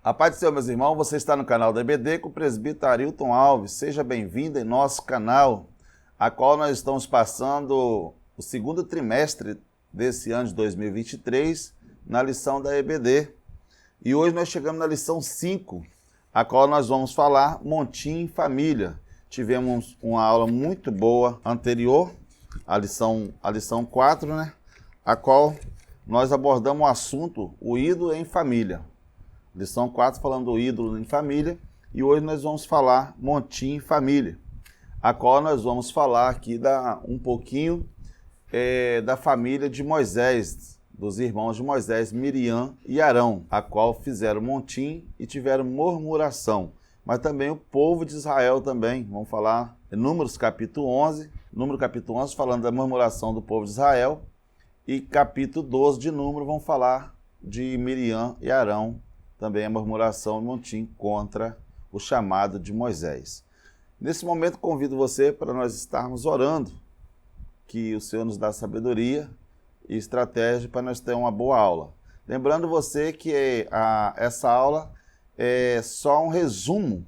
A paz do Senhor, meus irmãos, você está no canal da EBD com o presbítero Arilton Alves. Seja bem-vindo em nosso canal, a qual nós estamos passando o segundo trimestre desse ano de 2023 na lição da EBD. E hoje nós chegamos na lição 5, a qual nós vamos falar Montinho em Família. Tivemos uma aula muito boa anterior, a lição 4, né? A qual nós abordamos o assunto, o ídolo em família. Lição 4 falando do ídolo em família, e hoje nós vamos falar Montinho em Família, a qual nós vamos falar aqui um pouquinho da família de Moisés, dos irmãos de Moisés, Miriam e Arão, a qual fizeram montim e tiveram murmuração. Mas também o povo de Israel também, vamos falar em Números capítulo 11, falando da murmuração do povo de Israel, e capítulo 12 de Números vamos falar de Miriam e Arão, também a murmuração e montim contra o chamado de Moisés. Nesse momento convido você para nós estarmos orando, que o Senhor nos dá sabedoria e estratégia para nós termos uma boa aula. Lembrando você que essa aula é só um resumo,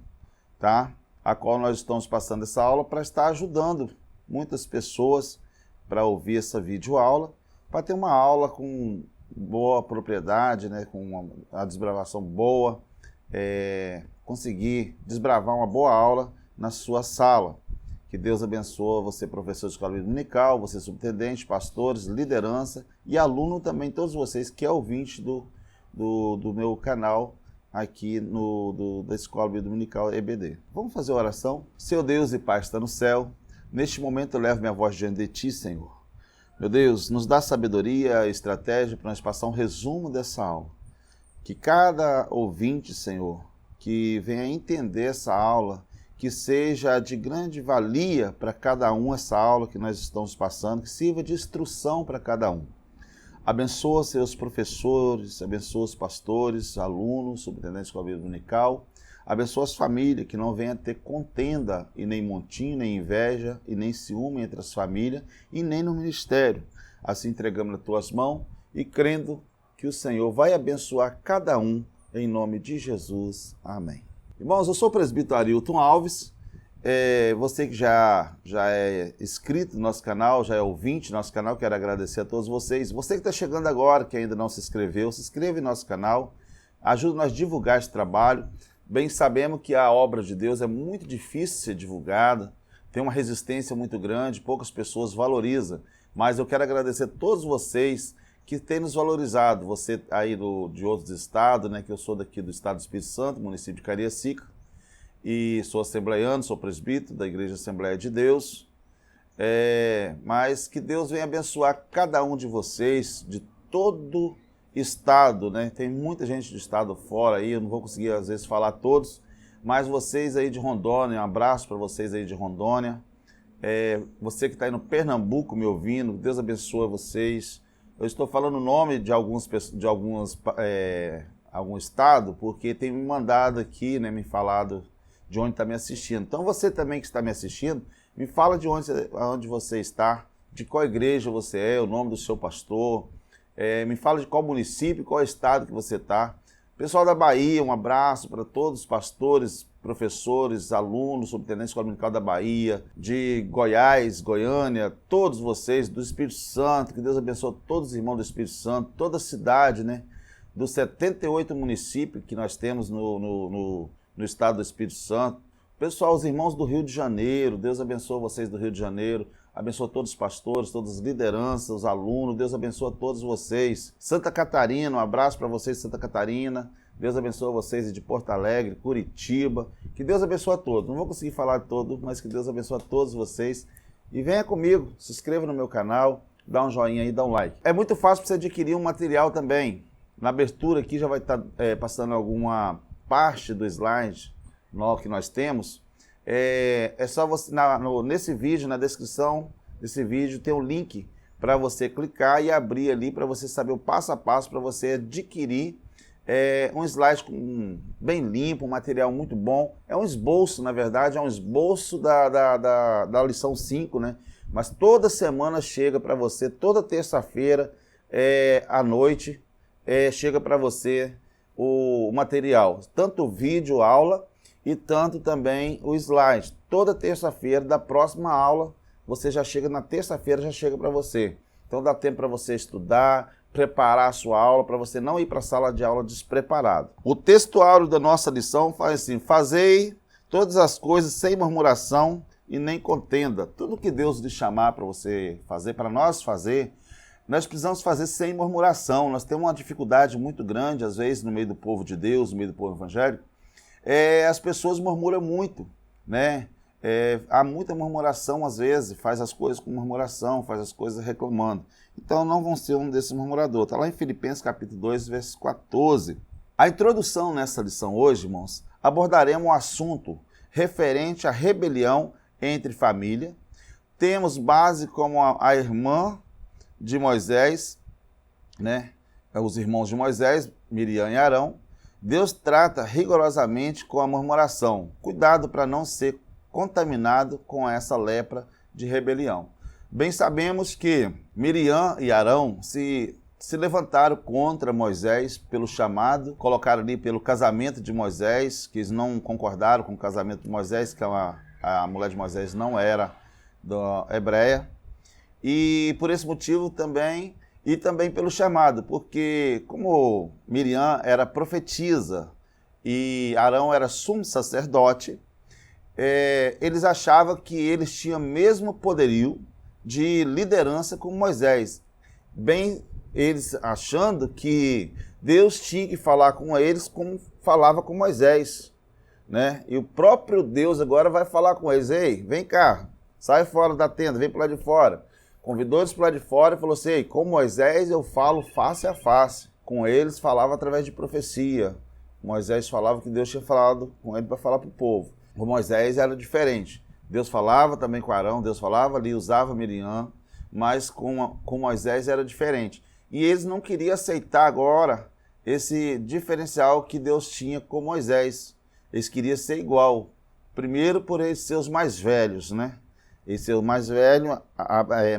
tá? A qual nós estamos passando essa aula para estar ajudando muitas pessoas para ouvir essa videoaula, para ter uma aula com boa propriedade, né, com uma desbravação boa, conseguir desbravar uma boa aula na sua sala. Que Deus abençoe você, professor de escola dominical, você subintendente, pastores, liderança e aluno também, todos vocês que é ouvinte do meu canal aqui da Escola Dominical EBD. Vamos fazer a oração? Seu Deus e Pai está no céu, neste momento eu levo minha voz diante de Ti, Senhor. Meu Deus, nos dá sabedoria e estratégia para nós passar um resumo dessa aula. Que cada ouvinte, Senhor, que venha entender essa aula, que seja de grande valia para cada um essa aula que nós estamos passando, que sirva de instrução para cada um. Abençoa seus professores, abençoa os pastores, alunos, subintendentes de escola dominical, abençoa as famílias, que não venha ter contenda e nem montinho, nem inveja e nem ciúme entre as famílias e nem no ministério. Assim entregamos nas tuas mãos e crendo que o Senhor vai abençoar cada um em nome de Jesus. Amém. Irmãos, eu sou o presbítero Arilton Alves. Você que já é inscrito no nosso canal, já é ouvinte do nosso canal, quero agradecer a todos vocês. Você que está chegando agora, que ainda não se inscreveu, se inscreve no nosso canal, ajuda nós a divulgar esse trabalho. Bem sabemos que a obra de Deus é muito difícil de ser divulgada, tem uma resistência muito grande, poucas pessoas valorizam, mas eu quero agradecer a todos vocês que têm nos valorizado, você aí de outros estados, né, que eu sou daqui do estado do Espírito Santo, município de Cariacica, e sou assembleiano, sou presbítero da Igreja Assembleia de Deus, mas que Deus venha abençoar cada um de vocês, de todo estado, né? Tem muita gente do estado fora aí, eu não vou conseguir às vezes falar todos, mas vocês aí de Rondônia, um abraço para vocês aí de Rondônia, você que está aí no Pernambuco me ouvindo, Deus abençoe vocês. Eu estou falando o nome de algum estado, porque tem me mandado aqui, né, me falado de onde está me assistindo. Então você também que está me assistindo, me fala de onde você está, de qual igreja você é, o nome do seu pastor, me fala de qual município, qual estado que você está. Pessoal da Bahia, um abraço para todos os pastores, professores, alunos, subintendentes da Escola Dominical da Bahia, de Goiás, Goiânia, todos vocês, do Espírito Santo, que Deus abençoe todos os irmãos do Espírito Santo, toda a cidade, né, dos 78 municípios que nós temos no estado do Espírito Santo. Pessoal, os irmãos do Rio de Janeiro, Deus abençoe vocês do Rio de Janeiro, abençoa todos os pastores, todas as lideranças, os alunos, Deus abençoa todos vocês. Santa Catarina, um abraço para vocês, Santa Catarina. Deus abençoe vocês de Porto Alegre, Curitiba. Que Deus abençoe a todos. Não vou conseguir falar de todos, mas que Deus abençoe a todos vocês. E venha comigo, se inscreva no meu canal, dá um joinha aí, dá um like. É muito fácil para você adquirir um material também. Na abertura aqui já vai estar passando alguma parte do slide que nós temos. É só você, nesse vídeo, na descrição desse vídeo, tem um link para você clicar e abrir ali para você saber o passo a passo para você adquirir um slide bem limpo, um material muito bom. É um esboço, na verdade, é um esboço da lição 5, né? Mas toda semana chega para você, toda terça-feira à noite, chega para você o material, tanto o vídeo, aula, e tanto também o slide. Toda terça-feira da próxima aula, você já chega na terça-feira, já chega para você. Então dá tempo para você estudar, preparar a sua aula, para você não ir para a sala de aula despreparado. O textuário da nossa lição faz assim: fazei todas as coisas sem murmuração e nem contenda. Tudo que Deus lhe chamar para você fazer, para nós fazer, nós precisamos fazer sem murmuração. Nós temos uma dificuldade muito grande, às vezes, no meio do povo de Deus, no meio do povo evangélico. As pessoas murmuram muito, né? Há muita murmuração, às vezes, faz as coisas com murmuração, faz as coisas reclamando. Então não vão ser um desses murmuradores. Está lá em Filipenses capítulo 2, verso 14. A introdução nessa lição hoje, irmãos, abordaremos um assunto referente à rebelião entre família. Temos base como a irmã de Moisés, né? Os irmãos de Moisés, Miriam e Arão. Deus trata rigorosamente com a murmuração. Cuidado para não ser contaminado com essa lepra de rebelião. Bem sabemos que Miriam e Arão se levantaram contra Moisés pelo chamado, colocaram ali pelo casamento de Moisés, que eles não concordaram com o casamento de Moisés, que a mulher de Moisés não era hebreia. E por esse motivo também, e também pelo chamado, porque como Miriam era profetisa e Arão era sumo sacerdote, eles achavam que eles tinham o mesmo poderio de liderança como Moisés. Bem, eles achando que Deus tinha que falar com eles como falava com Moisés, né? E o próprio Deus agora vai falar com eles: ei, vem cá, sai fora da tenda, vem para lá de fora. Convidou eles para lá de fora e falou assim: ei, com Moisés eu falo face a face. Com eles falava através de profecia. Moisés falava que Deus tinha falado com ele para falar para o povo. Com Moisés era diferente. Deus falava também com Arão, Deus falava ali, usava Miriam, mas com Moisés era diferente. E eles não queriam aceitar agora esse diferencial que Deus tinha com Moisés. Eles queriam ser igual. Primeiro por eles ser os mais velhos, né? Eles ser o mais velho,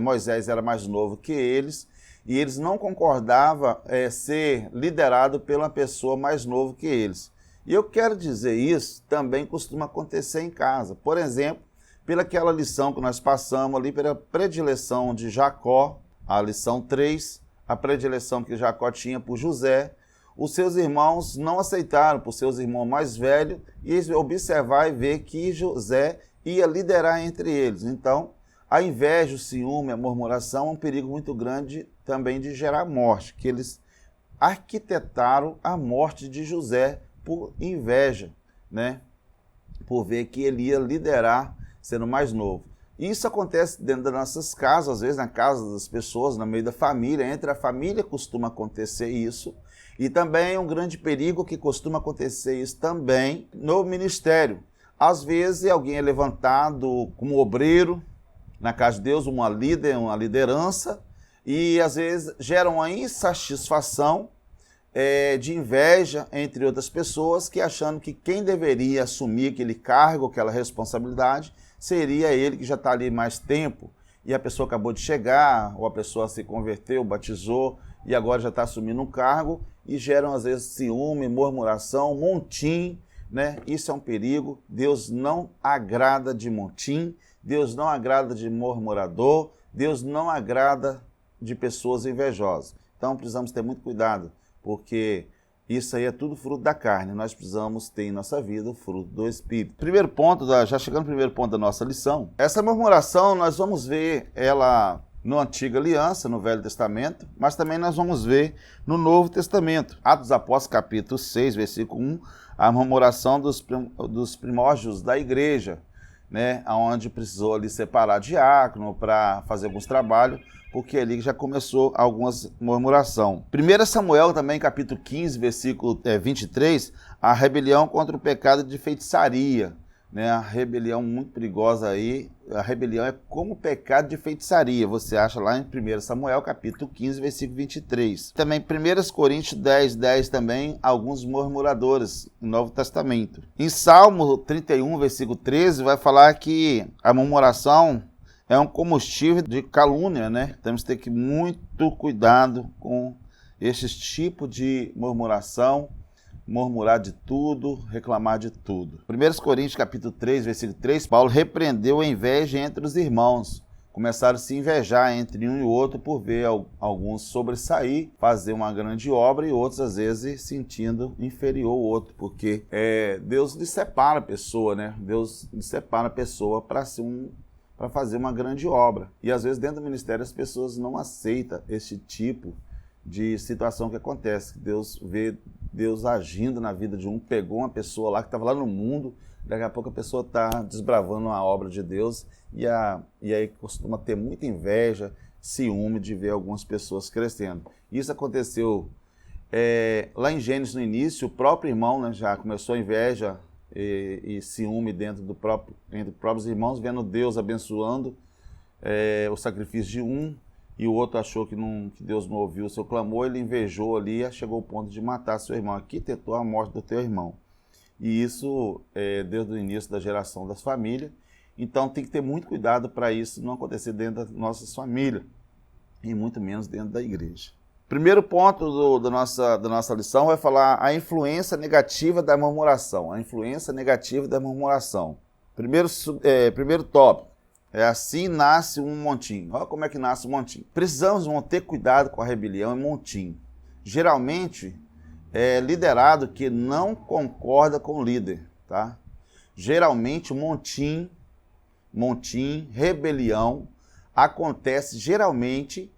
Moisés era mais novo que eles, e eles não concordavam ser liderado pela pessoa mais nova que eles. E eu quero dizer isso também costuma acontecer em casa. Por exemplo, pelaquela lição que nós passamos ali, pela predileção de Jacó, a lição 3, a predileção que Jacó tinha por José, os seus irmãos não aceitaram por seus irmãos mais velhos e observar e ver que José ia liderar entre eles. Então, a inveja, o ciúme, a murmuração é um perigo muito grande também de gerar morte, que eles arquitetaram a morte de José por inveja, né? Por ver que ele ia liderar sendo mais novo. Isso acontece dentro das nossas casas, às vezes na casa das pessoas, no meio da família, entre a família costuma acontecer isso, e também é um grande perigo que costuma acontecer isso também no ministério. Às vezes alguém é levantado como obreiro na casa de Deus, uma liderança, e às vezes gera uma insatisfação de inveja entre outras pessoas, que achando que quem deveria assumir aquele cargo, aquela responsabilidade, seria ele que já está ali mais tempo, e a pessoa acabou de chegar, ou a pessoa se converteu, batizou, e agora já está assumindo um cargo, e geram às vezes ciúme, murmuração, montim, né? Isso é um perigo. Deus não agrada de montim, Deus não agrada de murmurador, Deus não agrada de pessoas invejosas. Então precisamos ter muito cuidado, porque isso aí é tudo fruto da carne. Nós precisamos ter em nossa vida o fruto do Espírito. Primeiro ponto, já chegando no primeiro ponto da nossa lição, essa murmuração nós vamos ver ela na Antiga Aliança, no Velho Testamento, mas também nós vamos ver no Novo Testamento. Atos dos Apóstolos, capítulo 6, versículo 1, a murmuração dos primórdios da igreja, né, onde precisou ali separar diácono para fazer alguns trabalhos, porque ali já começou algumas murmuração. 1 Samuel também, capítulo 15, versículo 23, a rebelião contra o pecado de feitiçaria, né? A rebelião muito perigosa aí, a rebelião é como o pecado de feitiçaria, você acha lá em 1 Samuel, capítulo 15, versículo 23. Também 1 Coríntios 10, 10 também, alguns murmuradores no Novo Testamento. Em Salmo 31, versículo 13, vai falar que a murmuração é um combustível de calúnia, né? Temos que ter muito cuidado com esse tipo de murmuração, murmurar de tudo, reclamar de tudo. 1 Coríntios capítulo 3, versículo 3, Paulo repreendeu a inveja entre os irmãos. Começaram a se invejar entre um e outro por ver alguns sobressair, fazer uma grande obra e outros, às vezes, sentindo inferior ao outro, porque Deus lhe separa a pessoa, né? Deus lhe separa a pessoa para fazer uma grande obra. E, às vezes, dentro do ministério, as pessoas não aceitam esse tipo de situação que acontece. Deus vê Deus agindo na vida de um, pegou uma pessoa lá que estava lá no mundo, daqui a pouco a pessoa está desbravando a obra de Deus e aí costuma ter muita inveja, ciúme de ver algumas pessoas crescendo. Isso aconteceu lá em Gênesis no início, o próprio irmão, né, já começou a inveja e ciúme entre os próprios irmãos, vendo Deus abençoando o sacrifício de um, e o outro achou que Deus não ouviu o seu clamor, ele invejou ali e chegou ao ponto de matar seu irmão. Aqui tentou a morte do teu irmão. E isso desde o início da geração das famílias. Então tem que ter muito cuidado para isso não acontecer dentro das nossas famílias, e muito menos dentro da igreja. Primeiro ponto da nossa lição vai falar a influência negativa da murmuração. A influência negativa da murmuração. Primeiro tópico. Assim nasce um montinho. Olha como é que nasce um montinho. Precisamos ter cuidado com a rebelião e montinho. Geralmente é liderado que não concorda com o líder, tá? Geralmente montinho, rebelião, acontece geralmente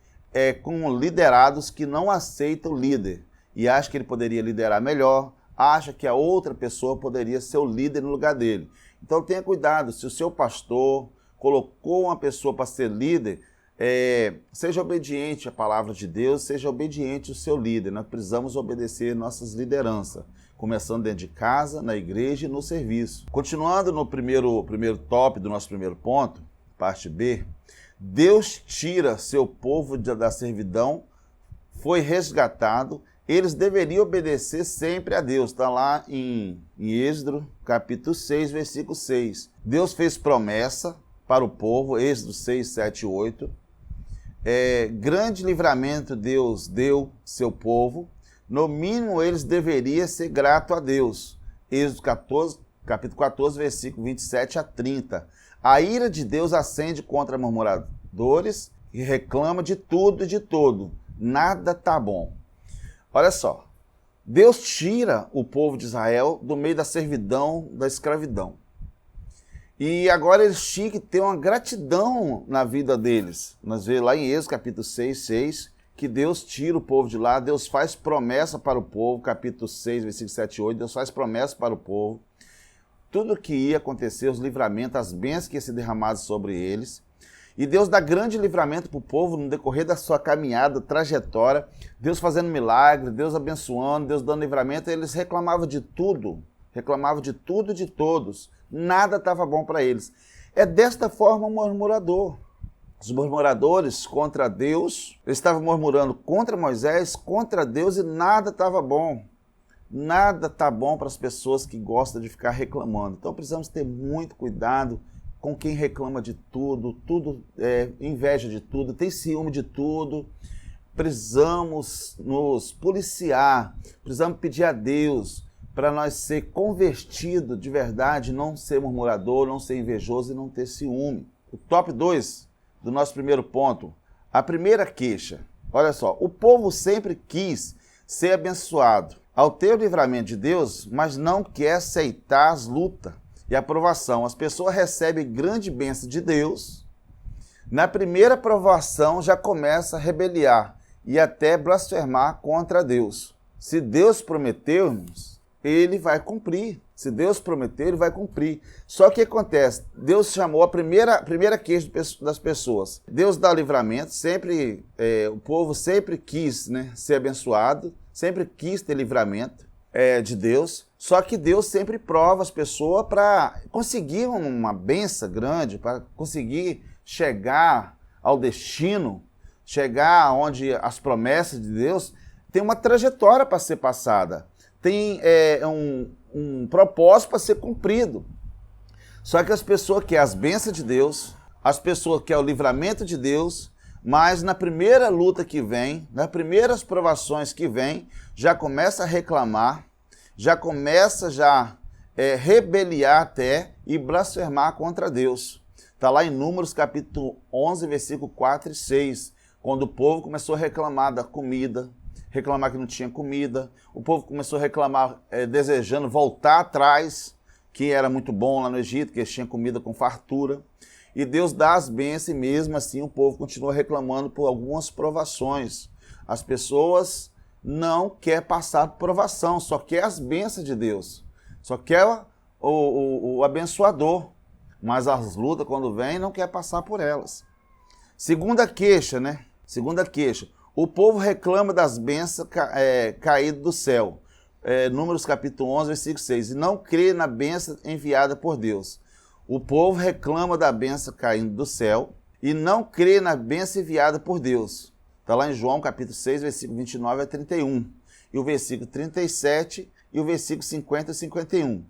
com liderados que não aceitam o líder e acham que ele poderia liderar melhor, acha que a outra pessoa poderia ser o líder no lugar dele. Então tenha cuidado, se o seu pastor colocou uma pessoa para ser líder, seja obediente à palavra de Deus, seja obediente ao seu líder. Nós precisamos obedecer nossas lideranças, começando dentro de casa, na igreja e no serviço. Continuando no primeiro tópico do nosso primeiro ponto, parte B, Deus tira seu povo da servidão, foi resgatado, eles deveriam obedecer sempre a Deus. Está lá em Êxodo, capítulo 6, versículo 6. Deus fez promessa para o povo, Êxodo 6, 7 e 8. Grande livramento Deus deu seu povo, no mínimo eles deveriam ser gratos a Deus. Êxodo capítulo 14, versículo 27 a 30. A ira de Deus acende contra murmuradores e reclama de tudo e de todo. Nada tá bom. Olha só, Deus tira o povo de Israel do meio da servidão, da escravidão. E agora eles tinham que ter uma gratidão na vida deles. Nós vemos lá em Êxodo capítulo 6, 6, que Deus tira o povo de lá, Deus faz promessa para o povo, capítulo 6, versículo 7 e 8, Deus faz promessa para o povo. Tudo que ia acontecer, os livramentos, as bênçãos que iam ser derramadas sobre eles. E Deus dá grande livramento para o povo no decorrer da sua caminhada, trajetória, Deus fazendo milagre, Deus abençoando, Deus dando livramento, eles reclamavam de tudo e de todos. Nada estava bom para eles. É desta forma o murmurador. Os murmuradores contra Deus, eles estavam murmurando contra Moisés, contra Deus, e nada estava bom. Nada está bom para as pessoas que gostam de ficar reclamando. Então precisamos ter muito cuidado com quem reclama de tudo, inveja de tudo, tem ciúme de tudo. Precisamos nos policiar, precisamos pedir a Deus para nós ser convertidos de verdade, não ser murmurador, não ser invejoso e não ter ciúme. O top 2 do nosso primeiro ponto, a primeira queixa. Olha só, o povo sempre quis ser abençoado ao ter o livramento de Deus, mas não quer aceitar as lutas e a provação. As pessoas recebem grande bênção de Deus, na primeira provação já começa a rebeliar e até blasfemar contra Deus. Se Deus prometeu, ele vai cumprir. Se Deus prometeu, ele vai cumprir. Só que o que acontece? Deus chamou a primeira queixa das pessoas. Deus dá livramento, sempre, o povo sempre quis, né, ser abençoado, sempre quis ter livramento de Deus. Só que Deus sempre prova as pessoas para conseguir uma bênção grande, para conseguir chegar ao destino, chegar onde as promessas de Deus tem uma trajetória para ser passada. Tem um propósito para ser cumprido. Só que as pessoas querem as bênçãos de Deus, as pessoas querem o livramento de Deus, mas na primeira luta que vem, nas primeiras provações que vem, já começa a reclamar, já começa rebeliar até e blasfemar contra Deus. Está lá em Números capítulo 11, versículo 4 e 6, quando o povo começou a reclamar da comida, reclamar que não tinha comida, o povo começou a reclamar desejando voltar atrás, que era muito bom lá no Egito, que eles tinham comida com fartura. E Deus dá as bênçãos e mesmo assim o povo continua reclamando por algumas provações. As pessoas não querem passar por provação, só quer as bênçãos de Deus, só quer o abençoador, mas as lutas quando vêm não quer passar por elas. Segunda queixa, né? Segunda queixa. O povo reclama das bênçãos caídas do céu. Números capítulo 11, versículo 6. E não crê na bênção enviada por Deus. O povo reclama da bênção caindo do céu e não crê na bênção enviada por Deus. Está lá em João capítulo 6, versículo 29 a 31. E o versículo 37 e o versículo 50 e 51.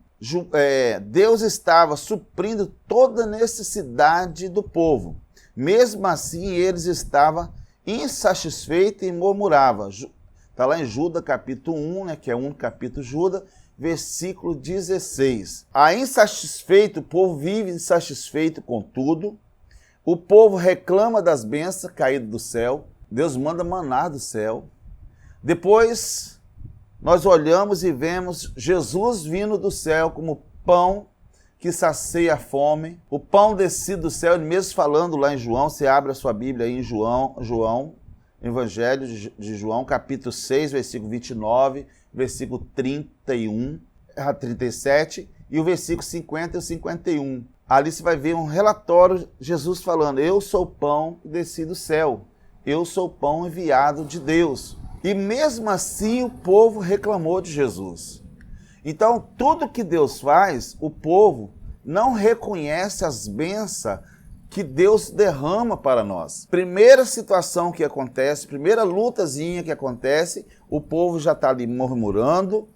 Deus estava suprindo toda a necessidade do povo. Mesmo assim, eles estavam insatisfeitos e murmuravam. Está lá em Judas capítulo 1, né, que é um capítulo Judas, versículo 16. O povo vive insatisfeito com tudo. O povo reclama das bênçãos caídas do céu. Deus manda maná do céu. Depois, nós olhamos e vemos Jesus vindo do céu como pão que sacia a fome. O pão descido do céu, ele mesmo falando lá em João, você abre a sua Bíblia aí em João, Evangelho de João, capítulo 6, versículo 29, versículo 31 a 37 e o versículo 50 e 51. Ali você vai ver um relatório, Jesus falando, eu sou o pão que desci do céu, eu sou o pão enviado de Deus. E mesmo assim o povo reclamou de Jesus. Então, tudo que Deus faz, o povo não reconhece as bênçãos que Deus derrama para nós. Primeira situação que acontece, primeira lutazinha que acontece, o povo já está ali murmurando,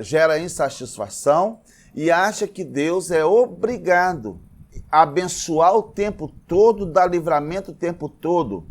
gera insatisfação e acha que Deus é obrigado a abençoar o tempo todo, dar livramento o tempo todo.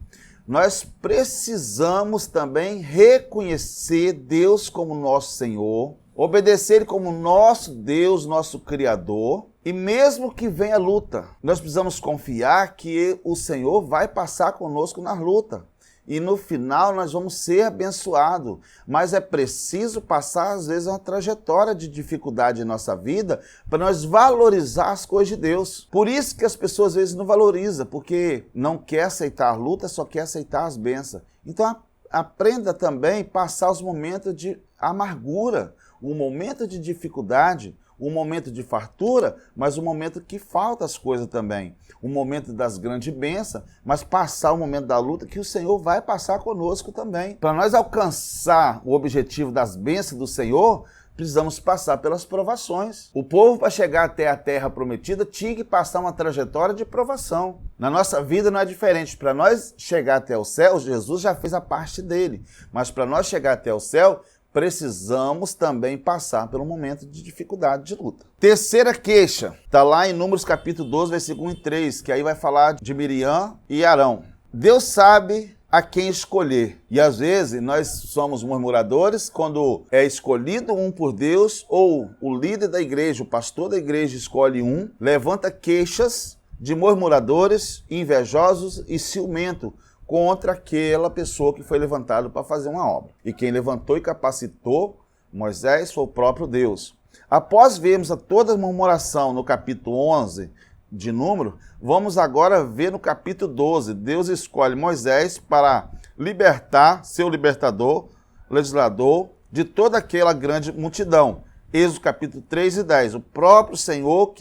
Nós precisamos também reconhecer Deus como nosso Senhor, obedecer Ele como nosso Deus, nosso Criador, e mesmo que venha luta, nós precisamos confiar que o Senhor vai passar conosco na luta. E no final nós vamos ser abençoados. Mas é preciso passar, às vezes, uma trajetória de dificuldade em nossa vida para nós valorizar as coisas de Deus. Por isso que as pessoas, às vezes, não valorizam, porque não quer aceitar a luta, só quer aceitar as bênçãos. Então, aprenda também a passar os momentos de amargura, um momento de dificuldade, um momento de fartura, mas um momento que falta as coisas também. Um momento das grandes bênçãos, mas passar o momento da luta que o Senhor vai passar conosco também. Para nós alcançar o objetivo das bênçãos do Senhor, precisamos passar pelas provações. O povo, para chegar até a terra prometida, tinha que passar uma trajetória de provação. Na nossa vida não é diferente. Para nós chegar até o céu, Jesus já fez a parte dele. Mas para nós chegar até o céu, precisamos também passar pelo momento de dificuldade, de luta. Terceira queixa, está lá em Números capítulo 12, versículo 1 e 3, que aí vai falar de Miriam e Arão. Deus sabe a quem escolher. E às vezes nós somos murmuradores quando é escolhido um por Deus, ou o líder da igreja, o pastor da igreja escolhe um, levanta queixas de murmuradores, invejosos e ciumentos contra aquela pessoa que foi levantada para fazer uma obra. E quem levantou e capacitou Moisés foi o próprio Deus. Após vermos toda a murmuração no capítulo 11 de Número, vamos agora ver no capítulo 12. Deus escolhe Moisés para libertar, seu libertador, legislador, de toda aquela grande multidão. Êxodo capítulo 3 e 10. O próprio Senhor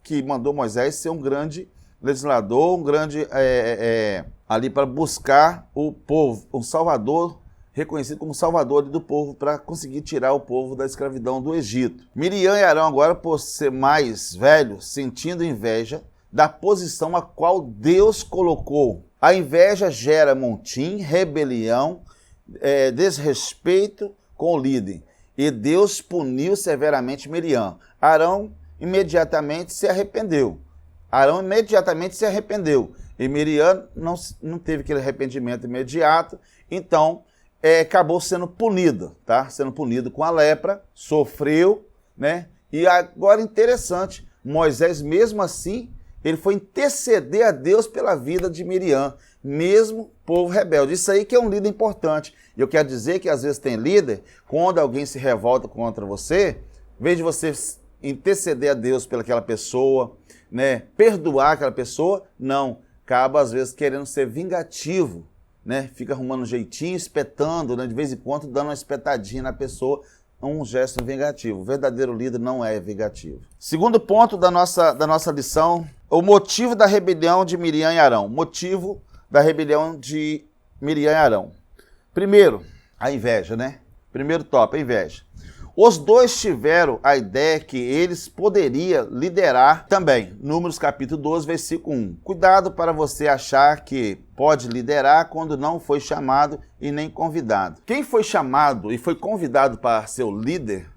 que mandou Moisés ser um grande legislador, um grande ali para buscar o povo, um salvador, reconhecido como salvador do povo, para conseguir tirar o povo da escravidão do Egito. Miriam e Arão agora, por ser mais velhos, sentindo inveja da posição a qual Deus colocou. A inveja gera motim, rebelião, desrespeito com o líder. E Deus puniu severamente Miriam. Arão imediatamente se arrependeu. E Miriam não teve aquele arrependimento imediato, então acabou sendo punido, tá? Sendo punido com a lepra, sofreu, né? E agora interessante, Moisés mesmo assim, ele foi interceder a Deus pela vida de Miriam, mesmo povo rebelde. Isso aí que é um líder importante. E eu quero dizer que às vezes tem líder, quando alguém se revolta contra você, em vez de você interceder a Deus pelaquela pessoa, né, perdoar aquela pessoa, não, acaba às vezes querendo ser vingativo, né, fica arrumando um jeitinho, espetando, né, de vez em quando dando uma espetadinha na pessoa, um gesto vingativo. O verdadeiro líder não é vingativo. Segundo ponto da nossa lição, o motivo da rebelião de Miriam e Arão. Motivo da rebelião de Miriam e Arão. Primeiro, a inveja, né? Primeiro tópico, a inveja. Os dois tiveram a ideia que eles poderiam liderar também. Números capítulo 12, versículo 1. Cuidado para você achar que pode liderar quando não foi chamado e nem convidado. Quem foi chamado e foi convidado para ser o líder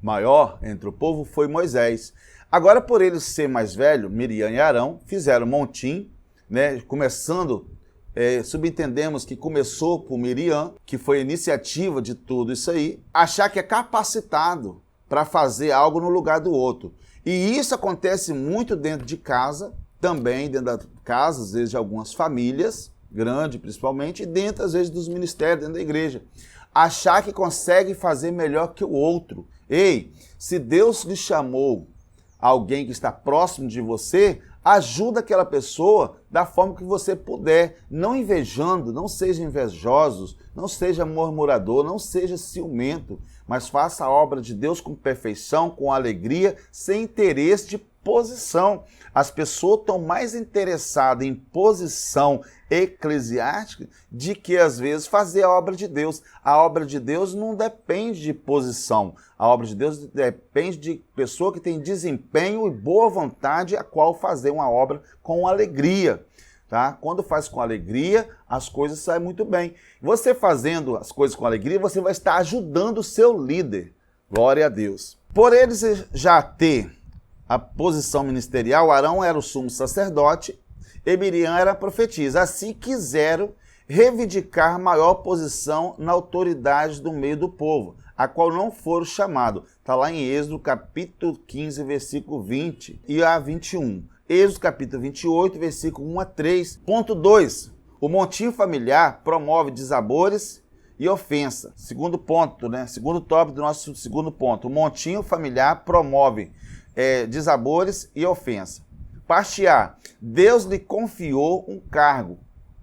maior entre o povo foi Moisés. Agora, por ele ser mais velho, Miriam e Arão fizeram um montim, né, começando... subentendemos que começou por Miriam, que foi a iniciativa de tudo isso aí, achar que é capacitado para fazer algo no lugar do outro. E isso acontece muito dentro de casa, também dentro da casa, às vezes de algumas famílias, grande principalmente, e dentro às vezes dos ministérios, dentro da igreja. Achar que consegue fazer melhor que o outro. Ei, se Deus lhe chamou alguém que está próximo de você, ajuda aquela pessoa da forma que você puder, não invejando, não seja invejosos, não seja murmurador, não seja ciumento, mas faça a obra de Deus com perfeição, com alegria, sem interesse de posição. As pessoas estão mais interessadas em posição eclesiástica de que, às vezes, fazer a obra de Deus. A obra de Deus não depende de posição. A obra de Deus depende de pessoa que tem desempenho e boa vontade a qual fazer uma obra com alegria. Tá? Quando faz com alegria, as coisas saem muito bem. Você fazendo as coisas com alegria, você vai estar ajudando o seu líder. Glória a Deus. Por eles já ter a posição ministerial, Arão era o sumo sacerdote e Miriam era a profetisa. Assim quiseram reivindicar maior posição na autoridade do meio do povo, a qual não foram chamados. Está lá em Êxodo capítulo 15, versículo 20 e a 21. Êxodo capítulo 28, versículo 1 a 3. Ponto 2. O montinho familiar promove desabores e ofensa. Segundo ponto, né? Segundo tópico do nosso segundo ponto. O montinho familiar promove desabores e ofensa. Parte A. Deus lhe confiou um cargo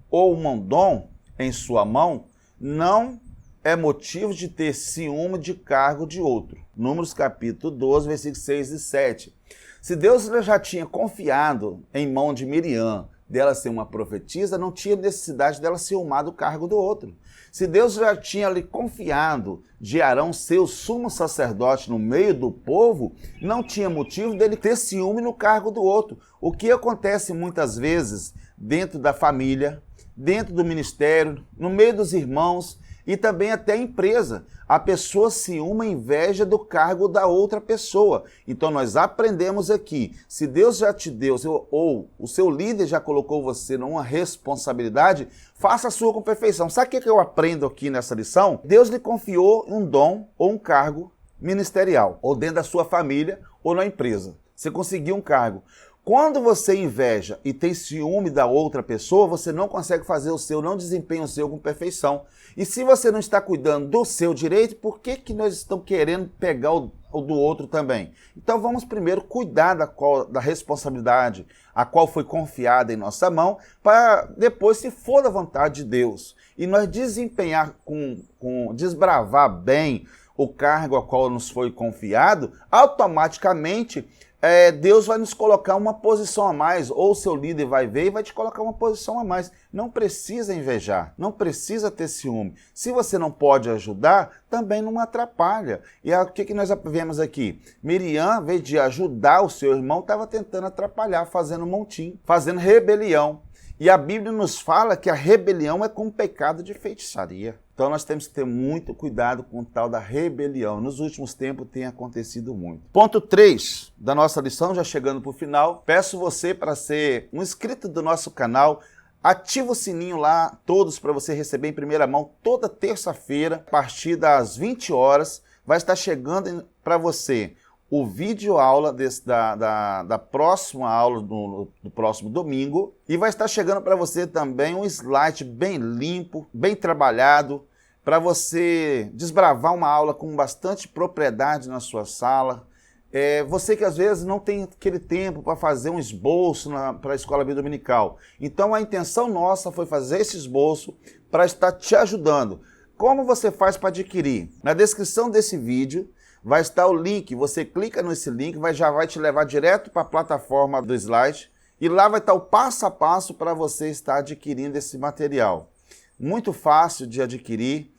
ou um dom em sua mão, não é motivo de ter ciúme de cargo de outro. Números capítulo 12, versículos 6 e 7. Se Deus já tinha confiado em mão de Miriam, dela ser uma profetisa, não tinha necessidade dela ciumar do cargo do outro. Se Deus já tinha lhe confiado de Arão ser o sumo sacerdote no meio do povo, não tinha motivo dele ter ciúme no cargo do outro. O que acontece muitas vezes dentro da família, dentro do ministério, no meio dos irmãos e também até a empresa. A pessoa ciúma e inveja do cargo da outra pessoa. Então nós aprendemos aqui, se Deus já te deu, ou o seu líder já colocou você numa responsabilidade, faça a sua com perfeição. Sabe o que eu aprendo aqui nessa lição? Deus lhe confiou um dom ou um cargo ministerial, ou dentro da sua família ou na empresa. Você conseguiu um cargo. Quando você inveja e tem ciúme da outra pessoa, você não consegue fazer o seu, não desempenha o seu com perfeição. E se você não está cuidando do seu direito, por que nós estamos querendo pegar o do outro também? Então vamos primeiro cuidar da responsabilidade a qual foi confiada em nossa mão, para depois, se for da vontade de Deus, e nós desempenhar desbravar bem o cargo a qual nos foi confiado, automaticamente Deus vai nos colocar uma posição a mais, ou o seu líder vai ver e vai te colocar uma posição a mais. Não precisa invejar, não precisa ter ciúme. Se você não pode ajudar, também não atrapalha. E o que nós vemos aqui? Miriam, em vez de ajudar o seu irmão, estava tentando atrapalhar, fazendo montim, fazendo rebelião. E a Bíblia nos fala que a rebelião é como um pecado de feitiçaria. Então nós temos que ter muito cuidado com o tal da rebelião. Nos últimos tempos tem acontecido muito. Ponto 3 da nossa lição, já chegando para o final. Peço você para ser um inscrito do nosso canal, Ativa o sininho lá, todos, para você receber em primeira mão toda terça-feira, a partir das 20 horas, vai estar chegando para você o vídeo aula da próxima aula do próximo domingo, e vai estar chegando para você também um slide bem limpo, bem trabalhado, para você desbravar uma aula com bastante propriedade na sua sala. Você que às vezes não tem aquele tempo para fazer um esboço para a Escola Bíblica Dominical. Então a intenção nossa foi fazer esse esboço para estar te ajudando. Como você faz para adquirir? Na descrição desse vídeo vai estar o link, você clica nesse link, já vai te levar direto para a plataforma do slide, e lá vai estar o passo a passo para você estar adquirindo esse material. Muito fácil de adquirir.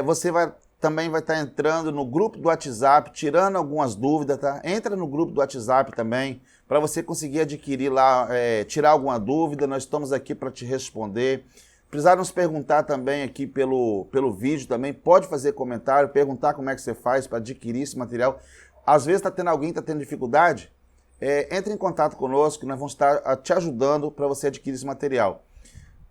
Você também vai estar entrando no grupo do WhatsApp, tirando algumas dúvidas, tá? Entra no grupo do WhatsApp também, para você conseguir adquirir lá, tirar alguma dúvida. Nós estamos aqui para te responder. Precisar nos perguntar também aqui pelo vídeo também, pode fazer comentário, perguntar como é que você faz para adquirir esse material. Às vezes alguém está tendo dificuldade, entre em contato conosco, que nós vamos estar te ajudando para você adquirir esse material.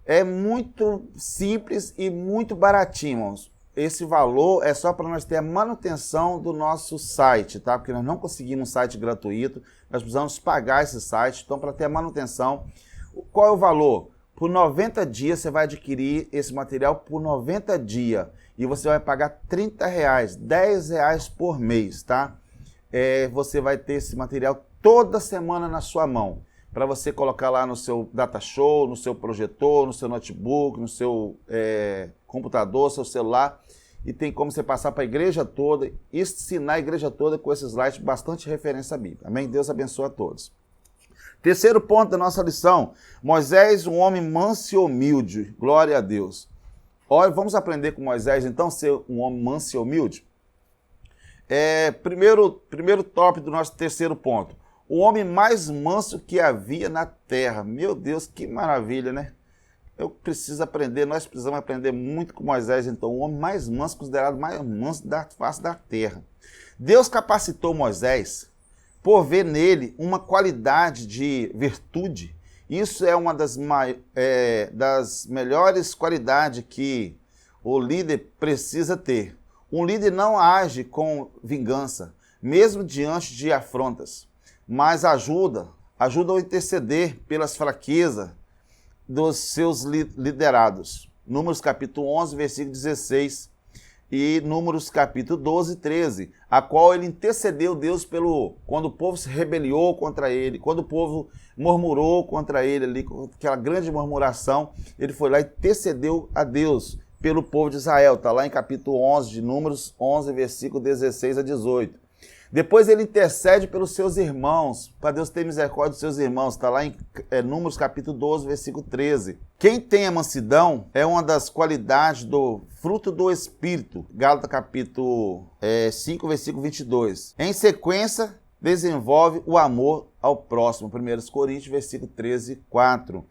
É muito simples e muito baratinho, irmãos. Esse valor é só para nós ter a manutenção do nosso site, tá? Porque nós não conseguimos um site gratuito, nós precisamos pagar esse site, então para ter a manutenção. Qual é o valor? Por 90 dias você vai adquirir esse material por 90 dias e você vai pagar R$30, R$10 por mês, tá? Você vai ter esse material toda semana na sua mão, para você colocar lá no seu data show, no seu projetor, no seu notebook, no seu computador, seu celular, e tem como você passar para a igreja toda, ensinar a igreja toda com esses slides, bastante referência bíblica. Amém? Deus abençoe a todos. Terceiro ponto da nossa lição, Moisés, um homem manso e humilde. Glória a Deus. Olha, vamos aprender com Moisés, então, ser um homem manso e humilde? Primeiro tópico do nosso terceiro ponto. O homem mais manso que havia na terra. Meu Deus, que maravilha, né? Nós precisamos aprender muito com Moisés, então, o homem mais manso, considerado mais manso da face da terra. Deus capacitou Moisés por ver nele uma qualidade de virtude. Isso é uma das melhores qualidades que o líder precisa ter. Um líder não age com vingança, mesmo diante de afrontas, mas ajuda a interceder pelas fraquezas dos seus liderados. Números capítulo 11, versículo 16 e Números capítulo 12, 13, a qual ele intercedeu Deus quando o povo se rebeliou contra ele, quando o povo murmurou contra ele, ali, aquela grande murmuração, ele foi lá e intercedeu a Deus pelo povo de Israel. Está lá em capítulo 11 de Números 11, versículo 16 a 18. Depois ele intercede pelos seus irmãos, para Deus ter misericórdia dos seus irmãos. Está lá em Números capítulo 12, versículo 13. Quem tem a mansidão é uma das qualidades do fruto do Espírito. Gálatas capítulo 5, versículo 22. Em sequência, desenvolve o amor ao próximo. 1 Coríntios, versículo 13, 4.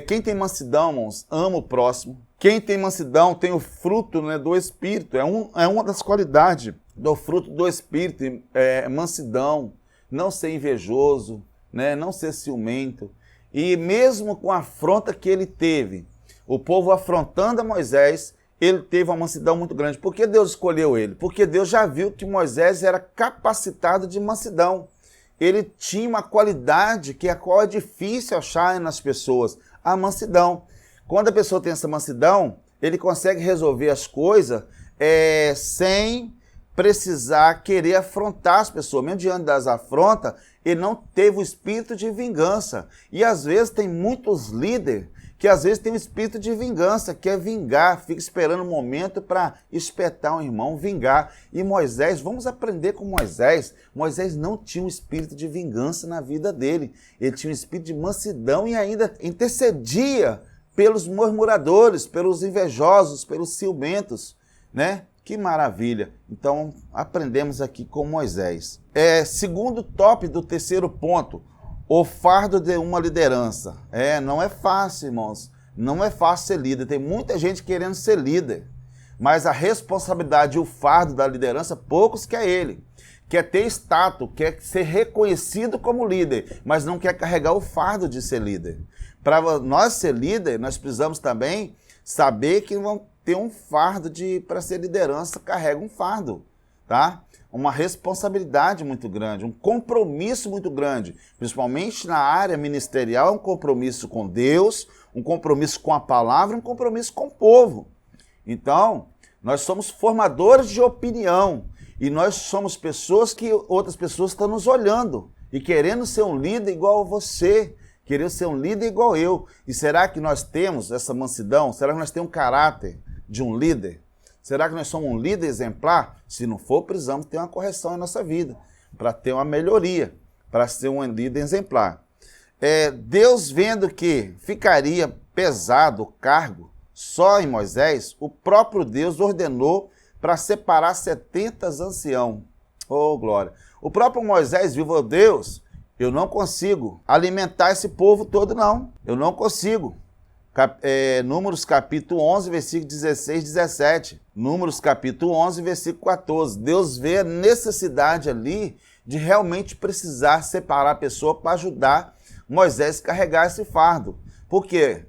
Quem tem mansidão, irmãos, ama o próximo. Quem tem mansidão tem o fruto, né, do Espírito. É uma das qualidades do fruto do Espírito, mansidão, não ser invejoso, né, não ser ciumento. E mesmo com a afronta que ele teve, o povo afrontando a Moisés, ele teve uma mansidão muito grande. Por que Deus escolheu ele? Porque Deus já viu que Moisés era capacitado de mansidão. Ele tinha uma qualidade a qual é difícil achar nas pessoas, a mansidão. Quando a pessoa tem essa mansidão, ele consegue resolver as coisas sem precisar querer afrontar as pessoas. Mesmo diante das afrontas, ele não teve o espírito de vingança. E às vezes tem muitos líderes que às vezes tem um espírito de vingança, quer vingar, fica esperando um momento para espetar um irmão, vingar. E Moisés, vamos aprender com Moisés. Moisés não tinha um espírito de vingança na vida dele. Ele tinha um espírito de mansidão e ainda intercedia pelos murmuradores, pelos invejosos, pelos ciumentos, né? Que maravilha! Então, aprendemos aqui com Moisés. Segundo tópico do terceiro ponto, o fardo de uma liderança. Não é fácil, irmãos. Não é fácil ser líder. Tem muita gente querendo ser líder. Mas a responsabilidade e o fardo da liderança, poucos quer ele. quer ter status, quer ser reconhecido como líder, mas não quer carregar o fardo de ser líder. Para nós ser líder, nós precisamos também saber que vão ter um fardo para ser liderança, carrega um fardo, tá? Uma responsabilidade muito grande, um compromisso muito grande, principalmente na área ministerial, um compromisso com Deus, um compromisso com a palavra, um compromisso com o povo. Então, nós somos formadores de opinião e nós somos pessoas que outras pessoas estão nos olhando e querendo ser um líder igual a você, querendo ser um líder igual eu. E será que nós temos essa mansidão? Será que nós temos um caráter de um líder? Será que nós somos um líder exemplar? Se não for, precisamos ter uma correção em nossa vida, para ter uma melhoria, para ser um líder exemplar. Deus vendo que ficaria pesado o cargo só em Moisés, o próprio Deus ordenou para separar 70 anciãos. Oh, glória! O próprio Moisés viu, oh, Deus, eu não consigo alimentar esse povo todo, não. Eu não consigo. Números capítulo 11, versículo 16 e 17. Números capítulo 11, versículo 14. Deus vê a necessidade ali de realmente precisar separar a pessoa para ajudar Moisés a carregar esse fardo. Por quê?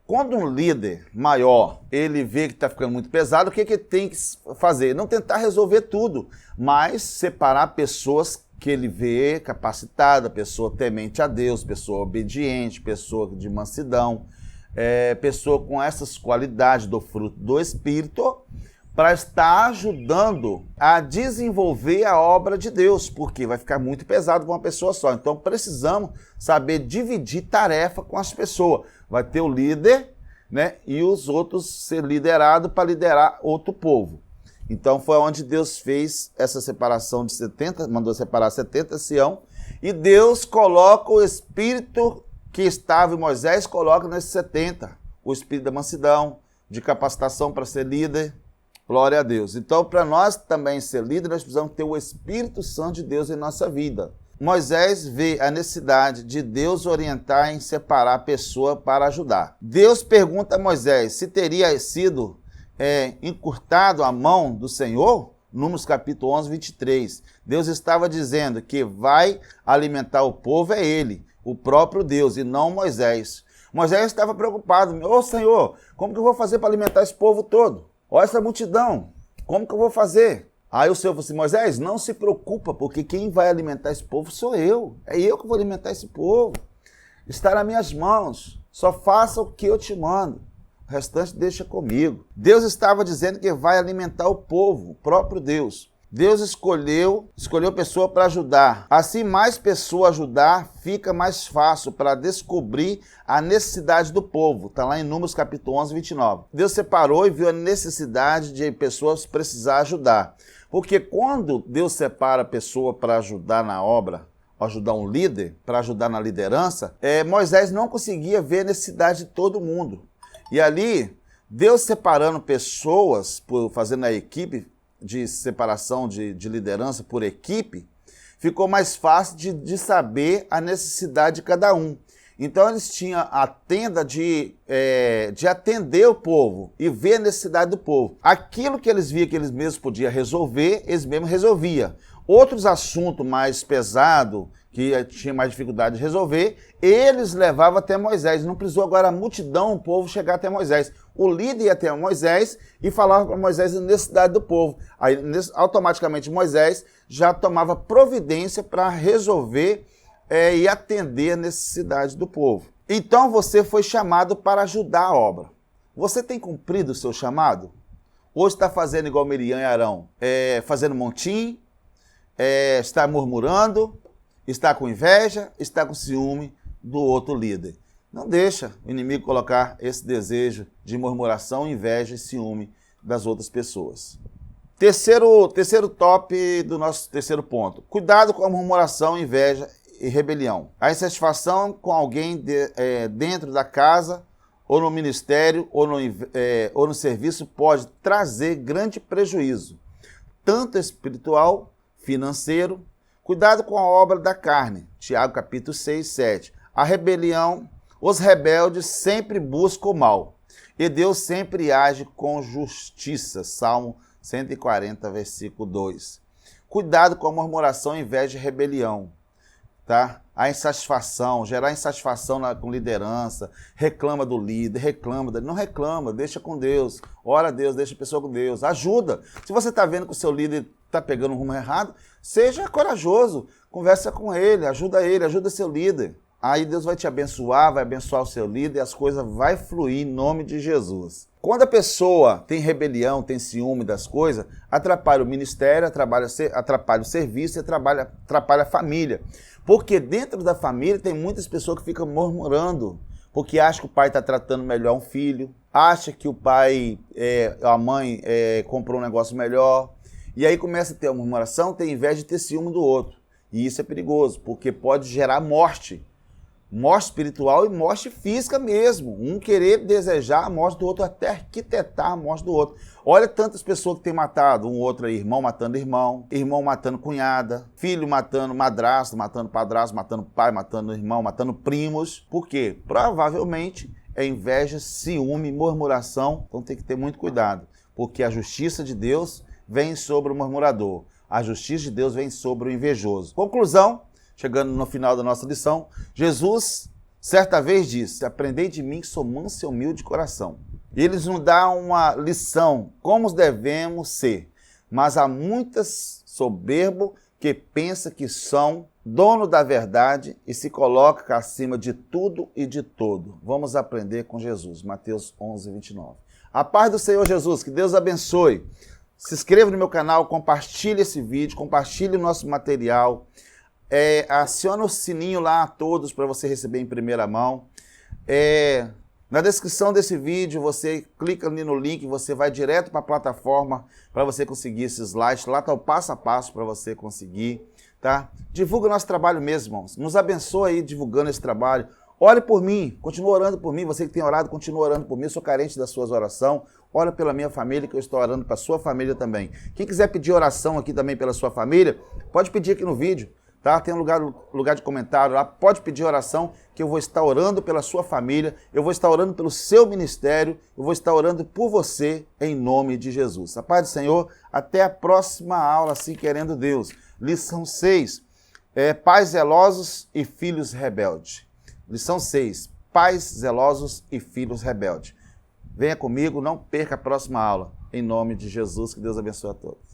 Quando um líder maior, ele vê que está ficando muito pesado, o que ele tem que fazer? Não tentar resolver tudo, mas separar pessoas que ele vê capacitada, pessoa temente a Deus, pessoa obediente, pessoa de mansidão, pessoa com essas qualidades do fruto do Espírito, para estar ajudando a desenvolver a obra de Deus, porque vai ficar muito pesado com uma pessoa só. Então precisamos saber dividir tarefa com as pessoas. Vai ter o líder, né, e os outros ser liderados para liderar outro povo. Então foi onde Deus fez essa separação de 70, mandou separar 70 anciãos, e Deus coloca o Espírito que estava em Moisés, coloca nesses 70, o Espírito da mansidão, de capacitação para ser líder. Glória a Deus. Então, para nós também ser líder, nós precisamos ter o Espírito Santo de Deus em nossa vida. Moisés vê a necessidade de Deus orientar em separar a pessoa para ajudar. Deus pergunta a Moisés se teria sido encurtado a mão do Senhor. Números capítulo 11, 23. Deus estava dizendo que vai alimentar o povo é ele, o próprio Deus, e não Moisés. Moisés estava preocupado. Ô Senhor, como que eu vou fazer para alimentar esse povo todo? Olha essa multidão, como que eu vou fazer? Aí o Senhor falou assim, Moisés, não se preocupa, porque quem vai alimentar esse povo sou eu. É eu que vou alimentar esse povo. Está nas minhas mãos. Só faça o que eu te mando. O restante deixa comigo. Deus estava dizendo que vai alimentar o povo, o próprio Deus. Deus escolheu pessoa para ajudar. Assim, mais pessoa ajudar, fica mais fácil para descobrir a necessidade do povo. Está lá em Números capítulo 11, 29. Deus separou e viu a necessidade de pessoas precisar ajudar. Porque quando Deus separa a pessoa para ajudar na obra, ajudar um líder, para ajudar na liderança, Moisés não conseguia ver a necessidade de todo mundo. E ali, Deus separando pessoas, fazendo a equipe, de separação de liderança por equipe, ficou mais fácil de saber a necessidade de cada um. Então eles tinham a tenda de atender o povo e ver a necessidade do povo. Aquilo que eles viam que eles mesmos podiam resolver, eles mesmos resolviam. Outros assuntos mais pesados, que tinha mais dificuldade de resolver, eles levavam até Moisés. Não precisou agora a multidão, o povo, chegar até Moisés. O líder ia até Moisés e falava para Moisés a necessidade do povo. Aí, automaticamente, Moisés já tomava providência para resolver e atender a necessidade do povo. Então, você foi chamado para ajudar a obra. Você tem cumprido o seu chamado? Ou está fazendo igual Miriam e Arão? Fazendo montim? Está murmurando? Está com inveja, está com ciúme do outro líder. Não deixa o inimigo colocar esse desejo de murmuração, inveja e ciúme das outras pessoas. Terceiro top do nosso terceiro ponto. Cuidado com a murmuração, inveja e rebelião. A insatisfação com alguém dentro da casa, ou no ministério, ou no serviço, pode trazer grande prejuízo, tanto espiritual, financeiro. Cuidado com a obra da carne, Tiago capítulo 6, 7. A rebelião, os rebeldes sempre buscam o mal, e Deus sempre age com justiça, Salmo 140, versículo 2. Cuidado com a murmuração, inveja e rebelião. Tá? A insatisfação, gerar insatisfação com liderança, reclama do líder, não reclama, deixa com Deus, ora a Deus, deixa a pessoa com Deus, ajuda. Se você está vendo que o seu líder está pegando um rumo errado, seja corajoso, conversa com ele, ajuda seu líder. Aí Deus vai te abençoar, vai abençoar o seu líder e as coisas vão fluir em nome de Jesus. Quando a pessoa tem rebelião, tem ciúme das coisas, atrapalha o ministério, atrapalha o serviço e atrapalha a família. Porque dentro da família tem muitas pessoas que ficam murmurando, porque acham que o pai está tratando melhor um filho, acha que o pai, a mãe comprou um negócio melhor, e aí começa a ter a murmuração, tem inveja de ter ciúme do outro. E isso é perigoso, porque pode gerar morte. Morte espiritual e morte física mesmo. Um querer desejar a morte do outro, até arquitetar a morte do outro. Olha tantas pessoas que têm matado um outro aí, irmão matando cunhada, filho matando madrasto, matando padrasto, matando pai, matando irmão, matando primos. Por quê? Provavelmente é inveja, ciúme, murmuração. Então tem que ter muito cuidado, porque a justiça de Deus vem sobre o murmurador. A justiça de Deus vem sobre o invejoso. Conclusão. Chegando no final da nossa lição, Jesus, certa vez, disse: aprendei de mim que sou manso e humilde de coração. E eles nos dão uma lição, como devemos ser. Mas há muitas soberbos que pensam que são dono da verdade e se colocam acima de tudo e de todo. Vamos aprender com Jesus. Mateus 11, 29. A paz do Senhor Jesus, que Deus abençoe. Se inscreva no meu canal, compartilhe esse vídeo, compartilhe o nosso material. Aciona o sininho lá a todos para você receber em primeira mão. Na descrição desse vídeo, você clica ali no link, você vai direto para a plataforma para você conseguir esses slides. Lá está o passo a passo para você conseguir. Tá? Divulga o nosso trabalho mesmo, irmãos. Nos abençoa aí divulgando esse trabalho. Ore por mim, continue orando por mim. Você que tem orado, continue orando por mim. Eu sou carente das suas orações. Ora pela minha família, que eu estou orando para a sua família também. Quem quiser pedir oração aqui também pela sua família, pode pedir aqui no vídeo. Tá? Tem um lugar de comentário lá, pode pedir oração, que eu vou estar orando pela sua família, eu vou estar orando pelo seu ministério, eu vou estar orando por você, em nome de Jesus. A paz do Senhor, até a próxima aula, assim querendo Deus. Lição 6, pais zelosos e filhos rebeldes. Lição 6, pais zelosos e filhos rebeldes. Venha comigo, não perca a próxima aula. Em nome de Jesus, que Deus abençoe a todos.